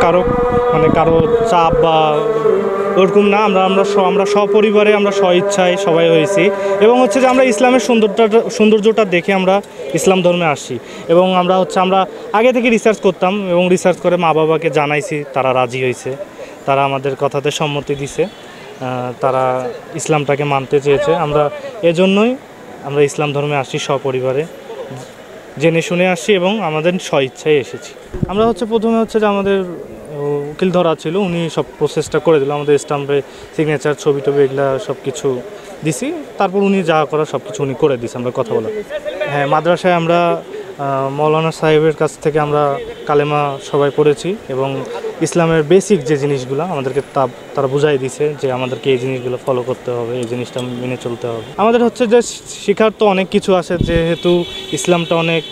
কারো কারো চাপ বা ওরকম না, আমরা সপরিবারে আমরা স্বইচ্ছায় সবাই হয়েছি এবং হচ্ছে যে আমরা ইসলামের সৌন্দর্যটা দেখে আমরা ইসলাম ধর্মে আসি এবং আমরা আগে থেকে রিসার্চ করতাম এবং রিসার্চ করে মা বাবাকে জানাইছি, তারা রাজি হয়েছে, তারা আমাদের কথাতে সম্মতি দিছে, তারা ইসলামটাকে মানতে চেয়েছে। আমরা এজন্যই আমরা ইসলাম ধর্মে আসি সপরিবারে, জেনে শুনে আসি এবং আমাদের স্বইচ্ছায় এসেছি। আমরা প্রথমে যে আমাদের উকিল ধরা ছিল, উনি সব প্রসেসটা করে দিল, আমাদের স্টাম্পে সিগনেচার, ছবি টবি এগুলো সব কিছু দিছি, তারপর উনি যা করার সব কিছু উনি করে দিয়েছে। আমরা কথা বলা, হ্যাঁ, মাদ্রাসায় আমরা মৌলানা সাহেবের কাছ থেকে আমরা কালেমা সবাই পড়েছি এবং ইসলামের বেসিক যে জিনিসগুলো আমাদেরকে তারা বুঝাই দিছে যে আমাদেরকে এই জিনিসগুলো ফলো করতে হবে, এই জিনিসটা মেনে চলতে হবে। আমাদের যে শেখার তো অনেক কিছু আছে, যেহেতু ইসলামটা অনেক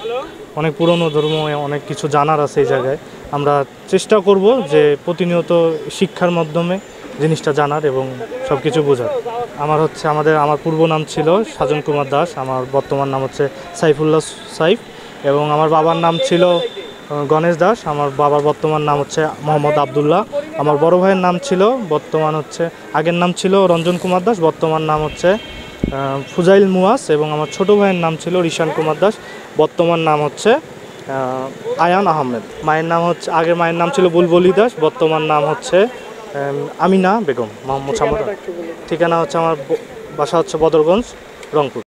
অনেক পুরনো ধর্ম, অনেক কিছু জানার আছে এই জায়গায়। আমরা চেষ্টা করব যে প্রতিনিয়ত শিক্ষার মাধ্যমে জিনিসটা জানার এবং সব কিছু বোঝার। আমার পূর্ব নাম ছিল সাজন কুমার দাস, আমার বর্তমান নাম সাইফুল্লাহ সাইফ, এবং আমার বাবার নাম ছিল গণেশ দাস, আমার বাবার বর্তমান নাম মোহাম্মদ আবদুল্লাহ। আমার বড় ভাইয়ের নাম ছিল আগের নাম ছিল রঞ্জন কুমার দাস, বর্তমান নাম ফুজাইল মুয়াস, এবং আমার ছোট ভাইয়ের নাম ছিল রিশান কুমার দাস, বর্তমান নাম আয়ান আহমেদ। আগের মায়ের নাম ছিল বুলবুলি দাস, বর্তমান নাম আমিনা বেগম মোহাম্মদ সামদ। ঠিকানা আমার বাসা বদরগঞ্জ, রংপুর।